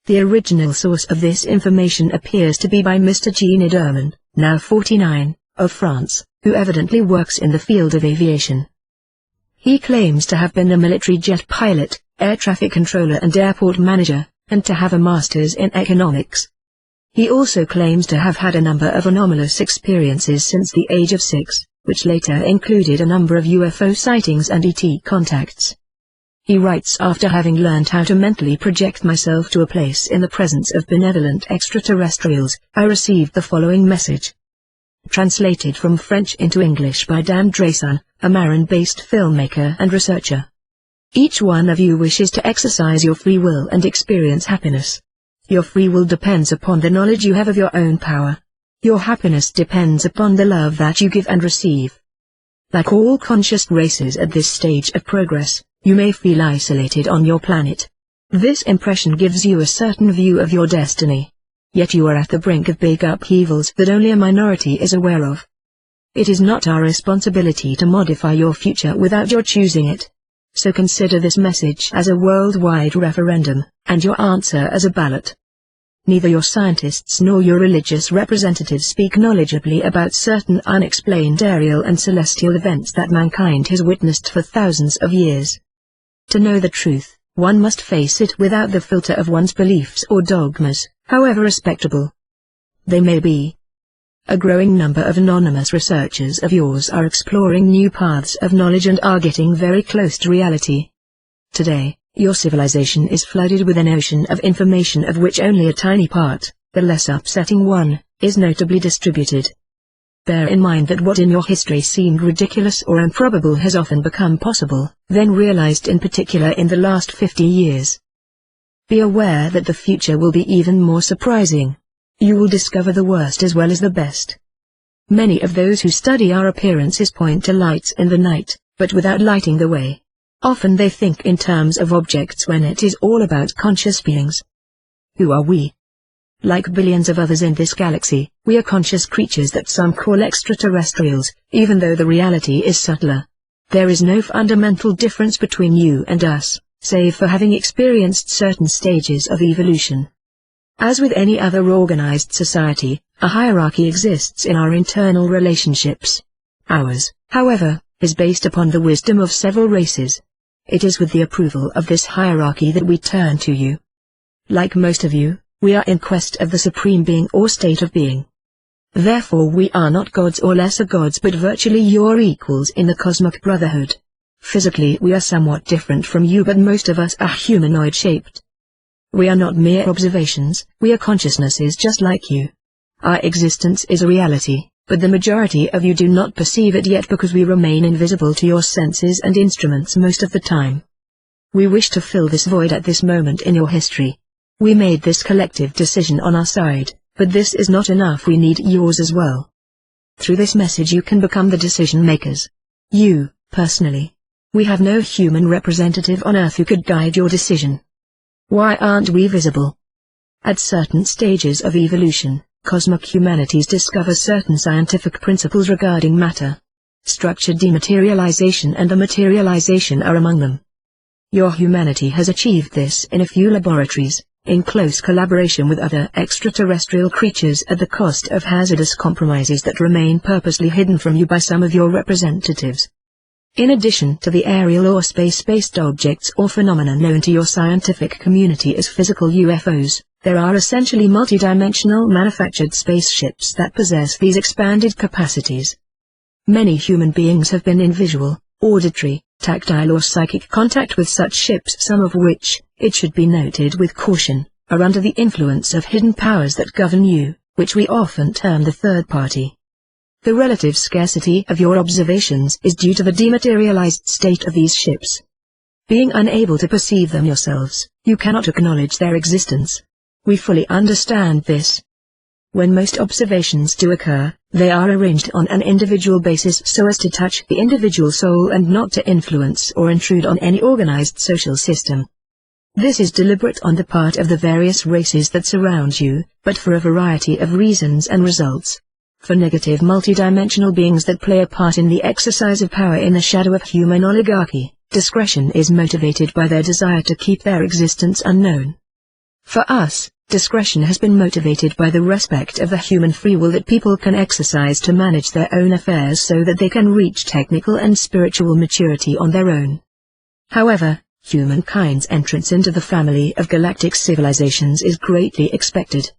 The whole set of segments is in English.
The original source of this information appears to be by Mr. Jean Ederman, now 49, of France, who evidently works in the field of aviation. He claims to have been a military jet pilot, air traffic controller and airport manager, and to have a master's in economics. He also claims to have had a number of anomalous experiences since the age of 6, which later included a number of UFO sightings and ET contacts. He writes, after having learned how to mentally project myself to a place in the presence of benevolent extraterrestrials, I received the following message. Translated from French into English by Dan Drayson, a Marin-based filmmaker and researcher. Each one of you wishes to exercise your free will and experience happiness. Your free will depends upon the knowledge you have of your own power. Your happiness depends upon the love that you give and receive. Like all conscious races at this stage of progress, you may feel isolated on your planet. This impression gives you a certain view of your destiny. Yet you are at the brink of big upheavals that only a minority is aware of. It is not our responsibility to modify your future without your choosing it. So consider this message as a worldwide referendum, and your answer as a ballot. Neither your scientists nor your religious representatives speak knowledgeably about certain unexplained aerial and celestial events that mankind has witnessed for thousands of years. To know the truth, one must face it without the filter of one's beliefs or dogmas, however respectable they may be. A growing number of anonymous researchers of yours are exploring new paths of knowledge and are getting very close to reality. Today, your civilization is flooded with an ocean of information of which only a tiny part, the less upsetting one, is notably distributed. Bear in mind that what in your history seemed ridiculous or improbable has often become possible, then realized in particular in the last 50 years. Be aware that the future will be even more surprising. You will discover the worst as well as the best. Many of those who study our appearances point to lights in the night, but without lighting the way. Often they think in terms of objects when it is all about conscious beings. Who are we? Like billions of others in this galaxy, we are conscious creatures that some call extraterrestrials, even though the reality is subtler. There is no fundamental difference between you and us, save for having experienced certain stages of evolution. As with any other organized society, a hierarchy exists in our internal relationships. Ours, however, is based upon the wisdom of several races. It is with the approval of this hierarchy that we turn to you. Like most of you, we are in quest of the supreme being or state of being. Therefore we are not gods or lesser gods but virtually your equals in the cosmic brotherhood. Physically we are somewhat different from you but most of us are humanoid-shaped. We are not mere observations, we are consciousnesses just like you. Our existence is a reality, but the majority of you do not perceive it yet because we remain invisible to your senses and instruments most of the time. We wish to fill this void at this moment in your history. We made this collective decision on our side, but this is not enough, we need yours as well. Through this message you can become the decision makers. You, personally. We have no human representative on Earth who could guide your decision. Why aren't we visible? At certain stages of evolution, cosmic humanities discover certain scientific principles regarding matter. Structured dematerialization and the materialization are among them. Your humanity has achieved this in a few laboratories, in close collaboration with other extraterrestrial creatures at the cost of hazardous compromises that remain purposely hidden from you by some of your representatives. In addition to the aerial or space-based objects or phenomena known to your scientific community as physical UFOs, there are essentially multidimensional manufactured spaceships that possess these expanded capacities. Many human beings have been in visual, auditory, tactile or psychic contact with such ships, some of which, it should be noted with caution, are under the influence of hidden powers that govern you, which we often term the third party. The relative scarcity of your observations is due to the dematerialized state of these ships. Being unable to perceive them yourselves, you cannot acknowledge their existence. We fully understand this. When most observations do occur, they are arranged on an individual basis so as to touch the individual soul and not to influence or intrude on any organized social system. This is deliberate on the part of the various races that surround you, but for a variety of reasons and results. For negative multidimensional beings that play a part in the exercise of power in the shadow of human oligarchy, discretion is motivated by their desire to keep their existence unknown. For us, discretion has been motivated by the respect of the human free will that people can exercise to manage their own affairs so that they can reach technical and spiritual maturity on their own. However, humankind's entrance into the family of galactic civilizations is greatly expected.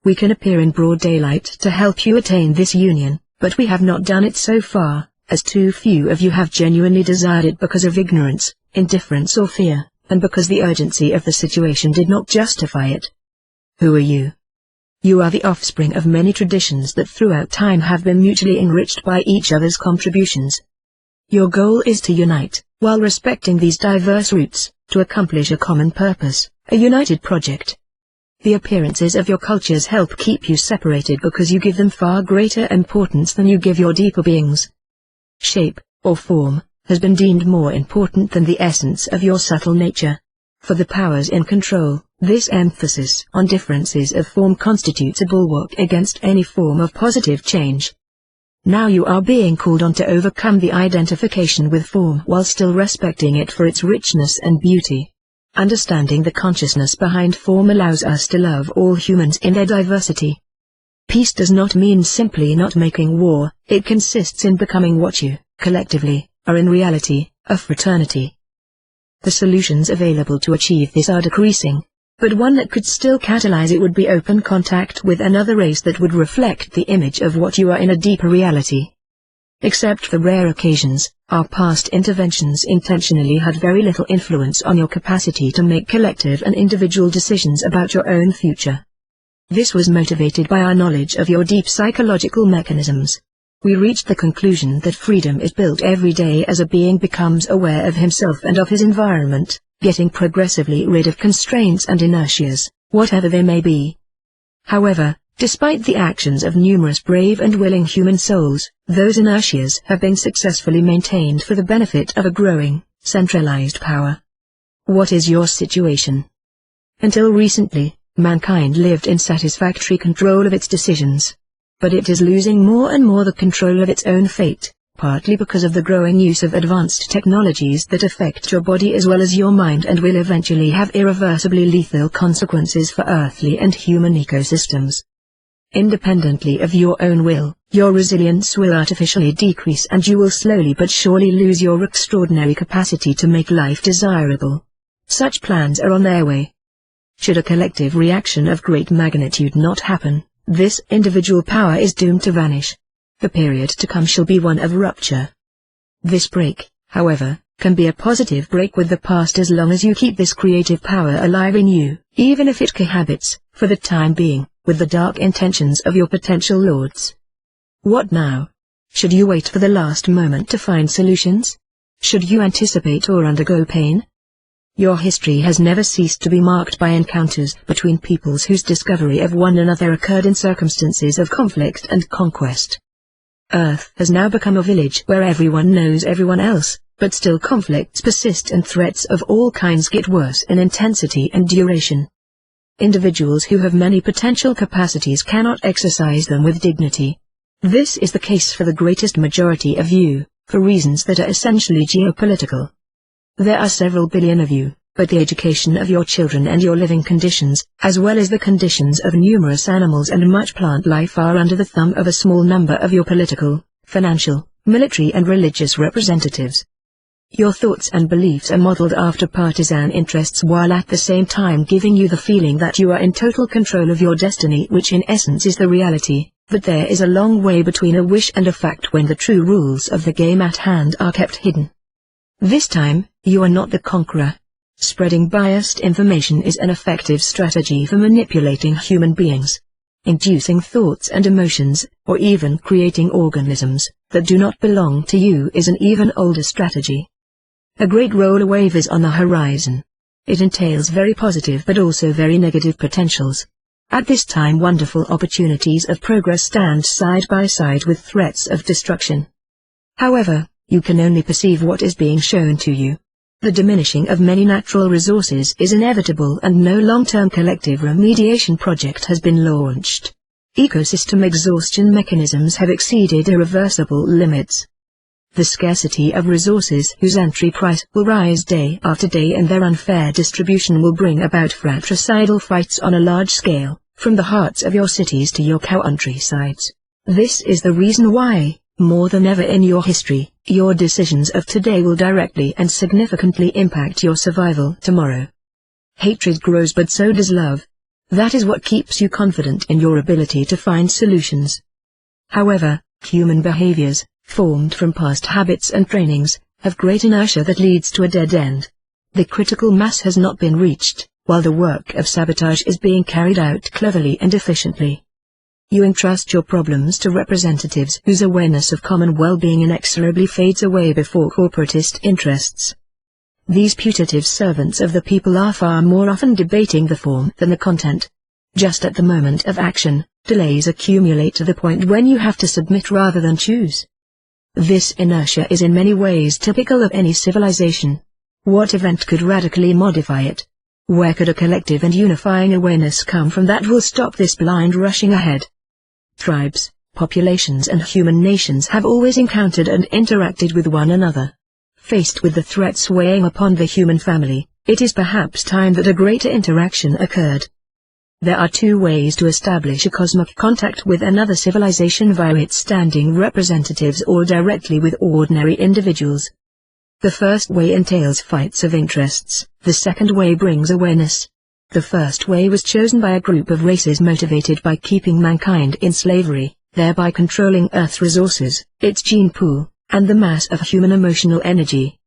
We can appear in broad daylight to help you attain this union, but we have not done it so far, as too few of you have genuinely desired it because of ignorance, indifference or fear, and because the urgency of the situation did not justify it. Who are you? You are the offspring of many traditions that throughout time have been mutually enriched by each other's contributions. Your goal is to unite, while respecting these diverse roots, to accomplish a common purpose, a united project. The appearances of your cultures help keep you separated because you give them far greater importance than you give your deeper beings. Shape, or form, has been deemed more important than the essence of your subtle nature. For the powers in control, this emphasis on differences of form constitutes a bulwark against any form of positive change. Now you are being called on to overcome the identification with form while still respecting it for its richness and beauty. Understanding the consciousness behind form allows us to love all humans in their diversity. Peace does not mean simply not making war, it consists in becoming what you, collectively, are in reality, a fraternity. The solutions available to achieve this are decreasing, but one that could still catalyze it would be open contact with another race that would reflect the image of what you are in a deeper reality. Except for rare occasions, our past interventions intentionally had very little influence on your capacity to make collective and individual decisions about your own future. This was motivated by our knowledge of your deep psychological mechanisms. We reached the conclusion that freedom is built every day as a being becomes aware of himself and of his environment, getting progressively rid of constraints and inertias, whatever they may be. However, despite the actions of numerous brave and willing human souls, those inertias have been successfully maintained for the benefit of a growing, centralized power. What is your situation? Until recently, mankind lived in satisfactory control of its decisions. But it is losing more and more the control of its own fate, partly because of the growing use of advanced technologies that affect your body as well as your mind and will eventually have irreversibly lethal consequences for earthly and human ecosystems. Independently of your own will, your resilience will artificially decrease and you will slowly but surely lose your extraordinary capacity to make life desirable. Such plans are on their way. Should a collective reaction of great magnitude not happen, this individual power is doomed to vanish. The period to come shall be one of rupture. This break, however, can be a positive break with the past as long as you keep this creative power alive in you, even if it cohabits, for the time being, with the dark intentions of your potential lords. What now? Should you wait for the last moment to find solutions? Should you anticipate or undergo pain? Your history has never ceased to be marked by encounters between peoples whose discovery of one another occurred in circumstances of conflict and conquest. Earth has now become a village where everyone knows everyone else, but still conflicts persist and threats of all kinds get worse in intensity and duration. Individuals who have many potential capacities cannot exercise them with dignity. This is the case for the greatest majority of you, for reasons that are essentially geopolitical. There are several billion of you, but the education of your children and your living conditions, as well as the conditions of numerous animals and much plant life are under the thumb of a small number of your political, financial, military and religious representatives. Your thoughts and beliefs are modeled after partisan interests while at the same time giving you the feeling that you are in total control of your destiny, which in essence is the reality, but there is a long way between a wish and a fact when the true rules of the game at hand are kept hidden. This time, you are not the conqueror. Spreading biased information is an effective strategy for manipulating human beings. Inducing thoughts and emotions, or even creating organisms that do not belong to you is an even older strategy. A great roller wave is on the horizon. It entails very positive but also very negative potentials. At this time wonderful opportunities of progress stand side by side with threats of destruction. However, you can only perceive what is being shown to you. The diminishing of many natural resources is inevitable and no long-term collective remediation project has been launched. Ecosystem exhaustion mechanisms have exceeded irreversible limits. the scarcity of resources whose entry price will rise day after day, and their unfair distribution will bring about fratricidal fights on a large scale, from the hearts of your cities to your countrysides. This is the reason why, more than ever in your history, your decisions of today will directly and significantly impact your survival tomorrow. Hatred grows, but so does love. That is what keeps you confident in your ability to find solutions. However, human behaviors, formed from past habits and trainings, have great inertia that leads to a dead end. The critical mass has not been reached, while the work of sabotage is being carried out cleverly and efficiently. You entrust your problems to representatives whose awareness of common well-being inexorably fades away before corporatist interests. These putative servants of the people are far more often debating the form than the content. Just at the moment of action, delays accumulate to the point when you have to submit rather than choose. This inertia is in many ways typical of any civilization. What event could radically modify it? Where could a collective and unifying awareness come from that will stop this blind rushing ahead? Tribes, populations and human nations have always encountered and interacted with one another. Faced with the threats weighing upon the human family, it is perhaps time that a greater interaction occurred. There are two ways to establish a cosmic contact with another civilization: via its standing representatives or directly with ordinary individuals. The first way entails fights of interests, the second way brings awareness. The first way was chosen by a group of races motivated by keeping mankind in slavery, thereby controlling Earth's resources, its gene pool, and the mass of human emotional energy.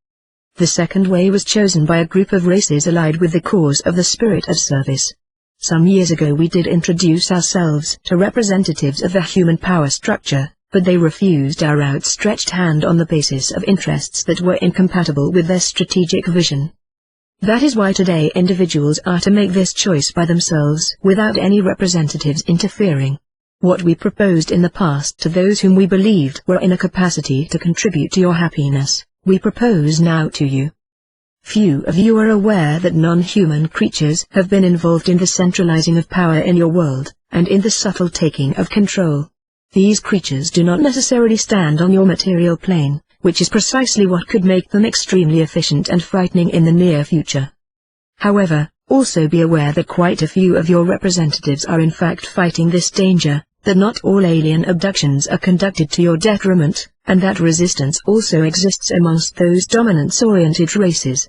The second way was chosen by a group of races allied with the cause of the spirit of service. Some years ago we did introduce ourselves to representatives of the human power structure, but they refused our outstretched hand on the basis of interests that were incompatible with their strategic vision. That is why today individuals are to make this choice by themselves without any representatives interfering. What we proposed in the past to those whom we believed were in a capacity to contribute to your happiness, we propose now to you. Few of you are aware that non-human creatures have been involved in the centralizing of power in your world, and in the subtle taking of control. These creatures do not necessarily stand on your material plane, which is precisely what could make them extremely efficient and frightening in the near future. However, also be aware that quite a few of your representatives are in fact fighting this danger, that not all alien abductions are conducted to your detriment, and that resistance also exists amongst those dominance-oriented races.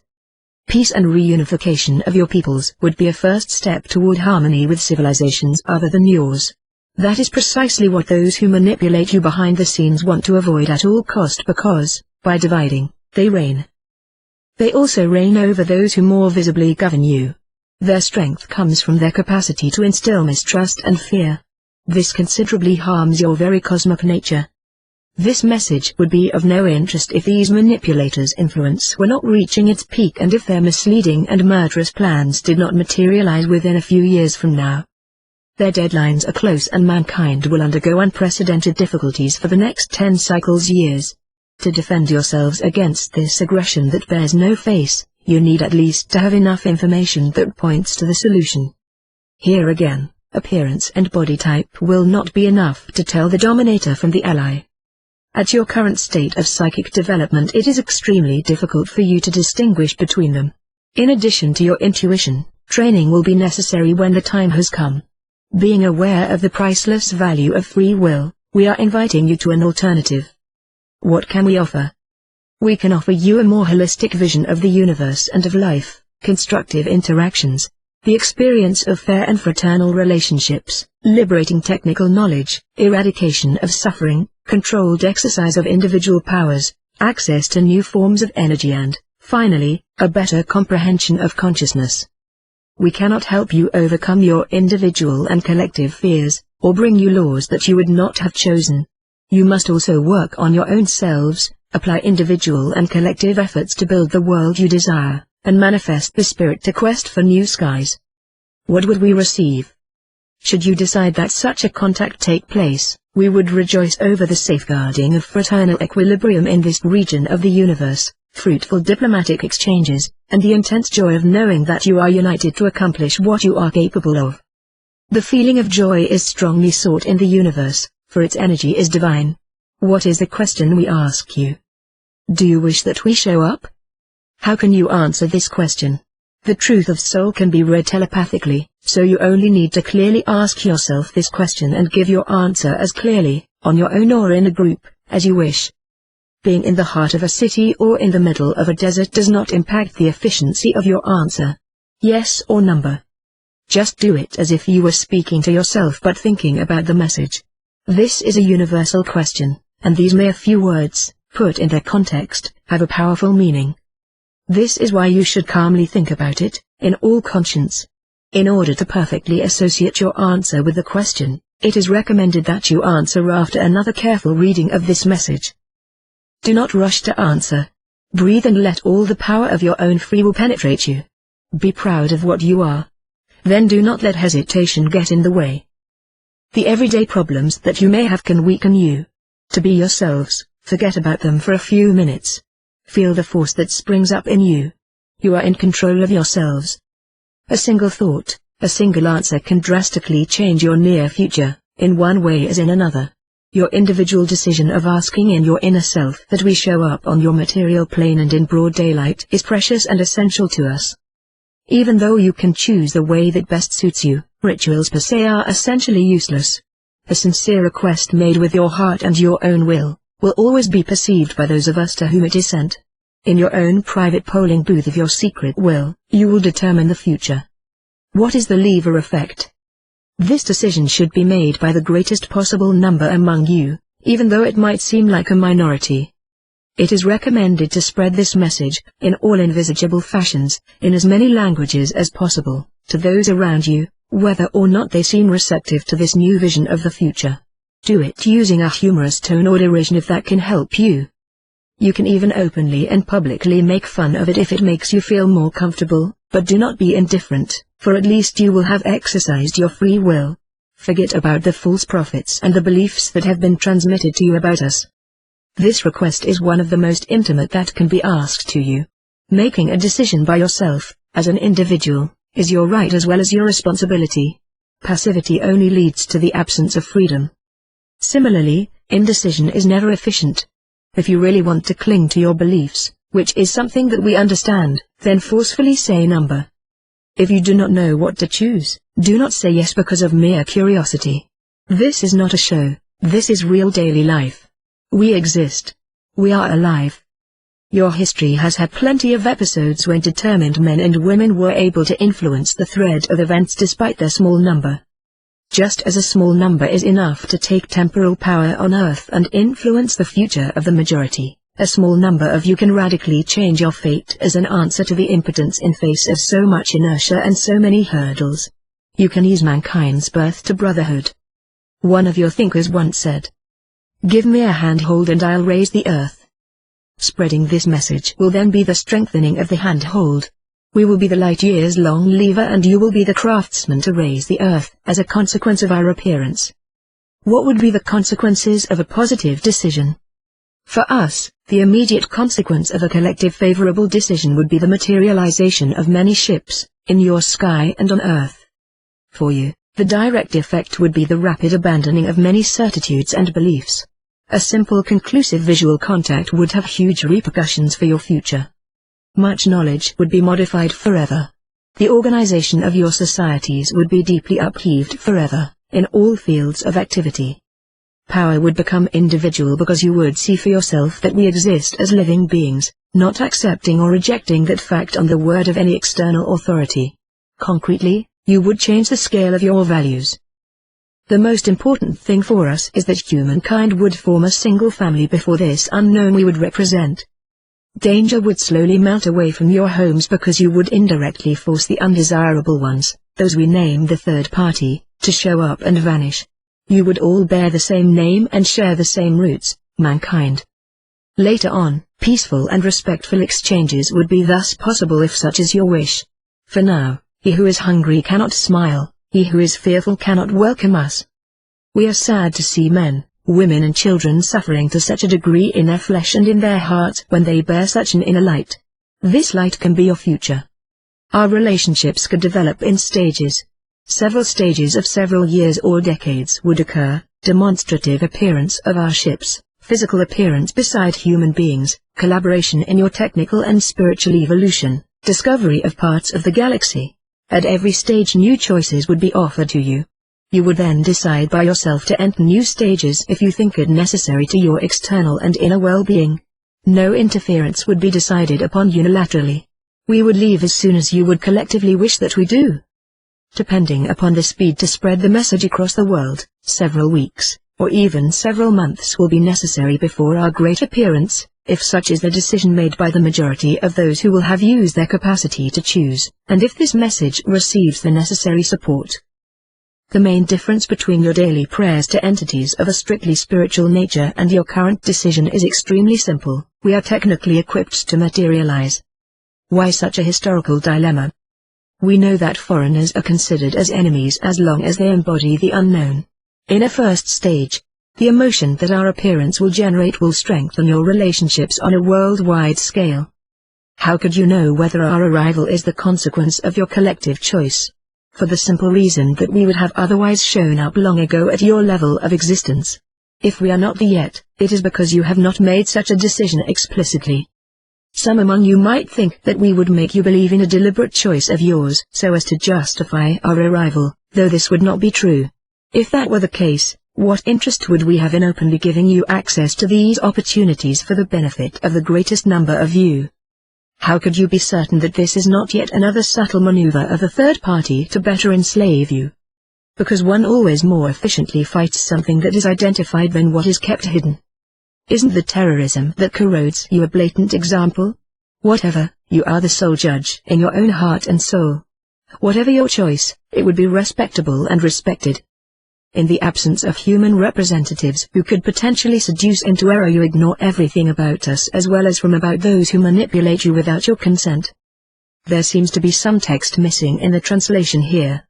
Peace and reunification of your peoples would be a first step toward harmony with civilizations other than yours. That is precisely what those who manipulate you behind the scenes want to avoid at all cost, because, by dividing, they reign. They also reign over those who more visibly govern you. Their strength comes from their capacity to instill mistrust and fear. This considerably harms your very cosmic nature. This message would be of no interest if these manipulators' influence were not reaching its peak, and if their misleading and murderous plans did not materialize within a few years from now. Their deadlines are close, and mankind will undergo unprecedented difficulties for the next 10 years. To defend yourselves against this aggression that bears no face, you need at least to have enough information that points to the solution. Here again, appearance and body type will not be enough to tell the dominator from the ally. At your current state of psychic development, it is extremely difficult for you to distinguish between them. In addition to your intuition, training will be necessary when the time has come. Being aware of the priceless value of free will, we are inviting you to an alternative. What can we offer? We can offer you a more holistic vision of the universe and of life, constructive interactions, the experience of fair and fraternal relationships, liberating technical knowledge, eradication of suffering, controlled exercise of individual powers, access to new forms of energy, and, finally, a better comprehension of consciousness. We cannot help you overcome your individual and collective fears, or bring you laws that you would not have chosen. You must also work on your own selves, apply individual and collective efforts to build the world you desire, and manifest the spirit to quest for new skies. What would we receive? Should you decide that such a contact take place, we would rejoice over the safeguarding of fraternal equilibrium in this region of the universe, fruitful diplomatic exchanges, and the intense joy of knowing that you are united to accomplish what you are capable of. The feeling of joy is strongly sought in the universe, for its energy is divine. What is the question we ask you? Do you wish that we show up? How can you answer this question? The truth of soul can be read telepathically, so you only need to clearly ask yourself this question and give your answer as clearly, on your own or in a group, as you wish. Being in the heart of a city or in the middle of a desert does not impact the efficiency of your answer. Yes or number. Just do it as if you were speaking to yourself but thinking about the message. This is a universal question, and these mere few words, put in their context, have a powerful meaning. This is why you should calmly think about it, in all conscience. In order to perfectly associate your answer with the question, it is recommended that you answer after another careful reading of this message. Do not rush to answer. Breathe and let all the power of your own free will penetrate you. Be proud of what you are. Then do not let hesitation get in the way. The everyday problems that you may have can weaken you. To be yourselves, forget about them for a few minutes. Feel the force that springs up in you. You are in control of yourselves. A single thought, a single answer can drastically change your near future, in one way as in another. Your individual decision of asking in your inner self that we show up on your material plane and in broad daylight is precious and essential to us. Even though you can choose the way that best suits you, rituals per se are essentially useless. A sincere request made with your heart and your own will always be perceived by those of us to whom it is sent. In your own private polling booth of your secret will, you will determine the future. What is the lever effect? This decision should be made by the greatest possible number among you, even though it might seem like a minority. It is recommended to spread this message, in all envisageable fashions, in as many languages as possible, to those around you, whether or not they seem receptive to this new vision of the future. Do it using a humorous tone or derision if that can help you. You can even openly and publicly make fun of it if it makes you feel more comfortable, but do not be indifferent, for at least you will have exercised your free will. Forget about the false prophets and the beliefs that have been transmitted to you about us. This request is one of the most intimate that can be asked to you. Making a decision by yourself, as an individual, is your right as well as your responsibility. Passivity only leads to the absence of freedom. Similarly, indecision is never efficient. If you really want to cling to your beliefs, which is something that we understand, then forcefully say number. If you do not know what to choose, do not say yes because of mere curiosity. This is not a show, this is real daily life. We exist. We are alive. Your history has had plenty of episodes when determined men and women were able to influence the thread of events despite their small number. Just as a small number is enough to take temporal power on Earth and influence the future of the majority, a small number of you can radically change your fate as an answer to the impotence in face of so much inertia and so many hurdles. You can ease mankind's birth to brotherhood. One of your thinkers once said, "Give me a handhold and I'll raise the earth." Spreading this message will then be the strengthening of the handhold. We will be the light years long lever and you will be the craftsman to raise the earth as a consequence of our appearance. What would be the consequences of a positive decision? For us, the immediate consequence of a collective favorable decision would be the materialization of many ships, in your sky and on Earth. For you, the direct effect would be the rapid abandoning of many certitudes and beliefs. A simple conclusive visual contact would have huge repercussions for your future. Much knowledge would be modified forever. The organization of your societies would be deeply upheaved forever, in all fields of activity. Power would become individual because you would see for yourself that we exist as living beings, not accepting or rejecting that fact on the word of any external authority. Concretely, you would change the scale of your values. The most important thing for us is that humankind would form a single family before this unknown we would represent. Danger would slowly melt away from your homes because you would indirectly force the undesirable ones, those we name the third party, to show up and vanish. You would all bear the same name and share the same roots, mankind. Later on, peaceful and respectful exchanges would be thus possible if such is your wish. For now, he who is hungry cannot smile, he who is fearful cannot welcome us. We are sad to see men, women and children suffering to such a degree in their flesh and in their hearts when they bear such an inner light. This light can be your future. Our relationships could develop in stages. Several stages of several years or decades would occur, demonstrative appearance of our ships, physical appearance beside human beings, collaboration in your technical and spiritual evolution, discovery of parts of the galaxy. At every stage new choices would be offered to you. You would then decide by yourself to enter new stages if you think it necessary to your external and inner well-being. No interference would be decided upon unilaterally. We would leave as soon as you would collectively wish that we do. Depending upon the speed to spread the message across the world, several weeks, or even several months will be necessary before our great appearance, if such is the decision made by the majority of those who will have used their capacity to choose, and if this message receives the necessary support. The main difference between your daily prayers to entities of a strictly spiritual nature and your current decision is extremely simple: we are technically equipped to materialize. Why such a historical dilemma? We know that foreigners are considered as enemies as long as they embody the unknown. In a first stage, the emotion that our appearance will generate will strengthen your relationships on a worldwide scale. How could you know whether our arrival is the consequence of your collective choice? For the simple reason that we would have otherwise shown up long ago at your level of existence. If we are not there yet, it is because you have not made such a decision explicitly. Some among you might think that we would make you believe in a deliberate choice of yours so as to justify our arrival, though this would not be true. If that were the case, what interest would we have in openly giving you access to these opportunities for the benefit of the greatest number of you? How could you be certain that this is not yet another subtle maneuver of a third party to better enslave you? Because one always more efficiently fights something that is identified than what is kept hidden. Isn't the terrorism that corrodes you a blatant example? Whatever, you are the sole judge in your own heart and soul. Whatever your choice, it would be respectable and respected. In the absence of human representatives who could potentially seduce into error, you ignore everything about us as well as from about those who manipulate you without your consent. There seems to be some text missing in the translation here.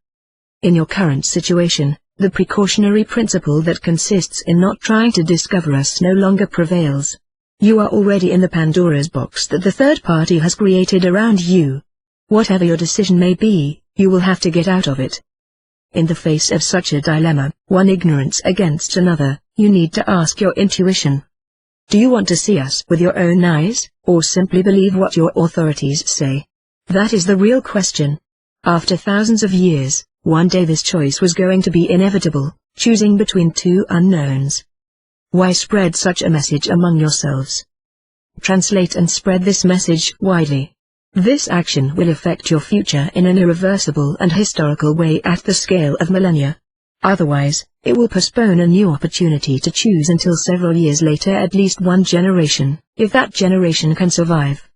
In your current situation, the precautionary principle that consists in not trying to discover us no longer prevails. You are already in the Pandora's box that the third party has created around you. Whatever your decision may be, you will have to get out of it. In the face of such a dilemma, one ignorance against another, you need to ask your intuition. Do you want to see us with your own eyes, or simply believe what your authorities say? That is the real question. After thousands of years, one day this choice was going to be inevitable, choosing between two unknowns. Why spread such a message among yourselves? Translate and spread this message widely. This action will affect your future in an irreversible and historical way at the scale of millennia. Otherwise, it will postpone a new opportunity to choose until several years later, at least one generation, if that generation can survive.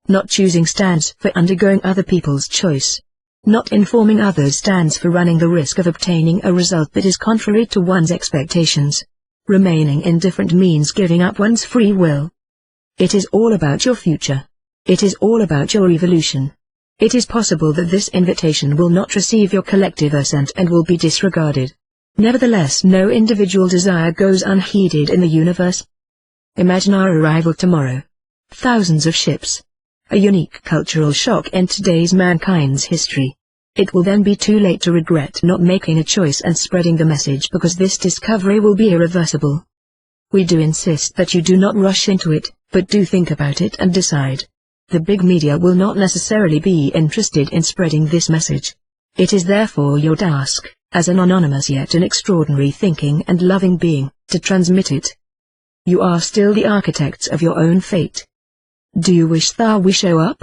Not choosing stands for undergoing other people's choice. Not informing others stands for running the risk of obtaining a result that is contrary to one's expectations. Remaining indifferent means giving up one's free will. It is all about your future. It is all about your evolution. It is possible that this invitation will not receive your collective assent and will be disregarded. Nevertheless, no individual desire goes unheeded in the universe. Imagine our arrival tomorrow. Thousands of ships. A unique cultural shock in today's mankind's history. It will then be too late to regret not making a choice and spreading the message, because this discovery will be irreversible. We do insist that you do not rush into it, but do think about it and decide. The big media will not necessarily be interested in spreading this message. It is therefore your task, as an anonymous yet an extraordinary thinking and loving being, to transmit it. You are still the architects of your own fate. Do you wish that we show up?